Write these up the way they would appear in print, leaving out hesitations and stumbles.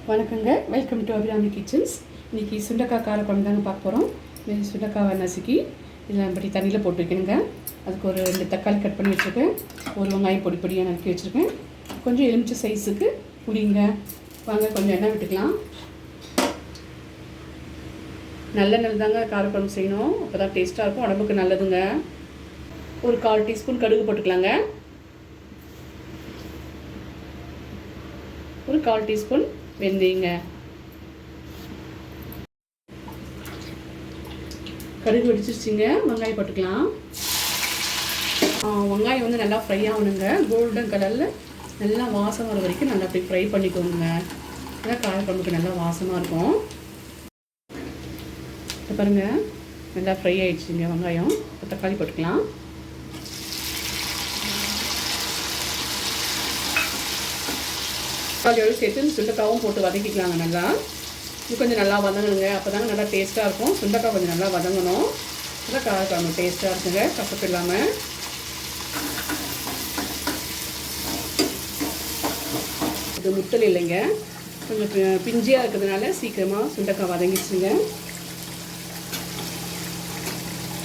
வணக்கங்க, welcome to Abirami kitchens. இன்றைக்கி சுண்டக்காய் கார குழம்பு தாங்க பார்க்க போகிறோம். சுண்டக்காவை நசுக்கி இதில் அப்படி தண்ணியில் போட்டு வைக்கணுங்க. அதுக்கு ஒரு 2 தக்காளி கட் பண்ணி வச்சுருக்கேன். ஒரு வெங்காயம் பொடி பொடியாக நறுக்கி வச்சுருக்கேன். கொஞ்சம் எலுமிச்சை சைஸுக்கு புளிங்க. வாங்க கொஞ்சம் எண்ணெய் விட்டுக்கலாம். நல்லெண்ணெய் தாங்க காரக்குழம்பு செய்யணும், அப்போ தான் டேஸ்ட்டாக இருக்கும், உடம்புக்கு நல்லதுங்க. ஒரு 1/4 டீஸ்பூன் கடுகு போட்டுக்கலாங்க. ஒரு 1/4 டீஸ்பூன் வெந்தயங்க. கடுகு வெடிச்சிருச்சிங்க. வெங்காயம் போட்டுக்கலாம். வெங்காயம் வந்து நல்லா ஃப்ரை ஆகணுங்க. கோல்டன் கலரில் நல்லா வாசம் வர வரைக்கும் நல்லா அப்படி ஃப்ரை பண்ணிக்கோங்க. அதான் காரக்குழம்புக்கு நல்லா வாசமாக இருக்கும். இப்போ பாருங்கள், நல்லா ஃப்ரை ஆகிடுச்சிங்க வெங்காயம். இப்போ தக்காளி போட்டுக்கலாம். தக்காளியோடு சேர்த்து சுண்டக்காவும் போட்டு வதக்கிக்கலாங்க. நல்லா இது கொஞ்சம் நல்லா வதங்கணுங்க. அப்போ தாங்க நல்லா டேஸ்ட்டாக இருக்கும். சுண்டக்காய் கொஞ்சம் நல்லா வதங்கணும். நல்லா காரக்குழம்பு டேஸ்ட்டாக இருக்குங்க, கசப்பு இல்லாமல். இது முட்டல் இல்லைங்க, கொஞ்சம் பிஞ்சியாக இருக்கிறதுனால சீக்கிரமாக சுண்டக்காய் வதங்கிடுச்சுங்க.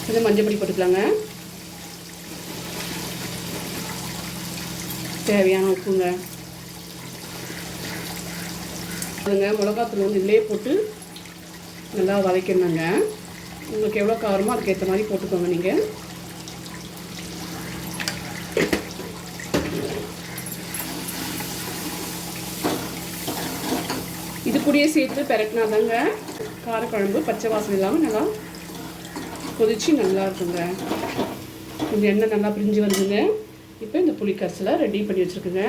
கொஞ்சம் மஞ்சள் பொடி போட்டுக்கலாங்க. தேவையான உப்புங்க. மிளகாத்தூள் வந்து இதிலே போட்டு நல்லா வதக்கணுங்க. உங்களுக்கு எவ்வளோ காரமோ அதுக்கேற்ற மாதிரி போட்டுக்கோங்க. நீங்கள் இது கூடயே சேர்த்து பெரட்டினா தாங்க காரக்குழம்பு பச்சை வாசனை இல்லாமல் நல்லா கொதிச்சு நல்லா இருக்குங்க. கொஞ்சம் எண்ணெய் நல்லா பிரிஞ்சு வந்துங்க. இப்போ இந்த புளி கரைசலை ரெடி பண்ணி வச்சுருக்குங்க.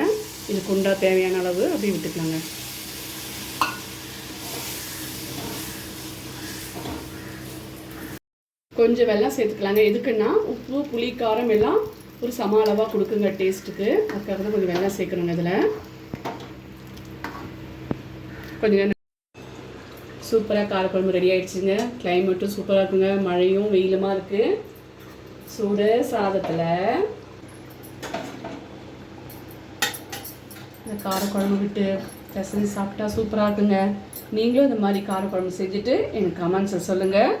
இது குண்டா தேவையான அளவு அப்படியே விட்டுக்கலாங்க. கொஞ்சம் வெல்லம் சேர்த்துக்கலாங்க. எதுக்குன்னா உப்பு புளி காரம் எல்லாம் ஒரு சம அளவாக கொடுக்குங்க டேஸ்ட்டுக்கு. அதுக்காக தான் கொஞ்சம் வெல்லம் சேர்க்கணுங்க. இதில் கொஞ்சம் சூப்பராக காரக்குழம்பு ரெடி ஆகிடுச்சுங்க. கிளைமேட்டும் சூப்பராக இருக்குங்க. மழையும் வெயிலுமா இருக்குது. சூடு சாதத்தில் இந்த காரக்குழம்பு விட்டு பிசைஞ்சு சாப்பிட்டா சூப்பராக இருக்குங்க. நீங்களும் இந்த மாதிரி காரக்குழம்பு செஞ்சுட்டு எனக்கு கமெண்ட்ஸை சொல்லுங்கள்.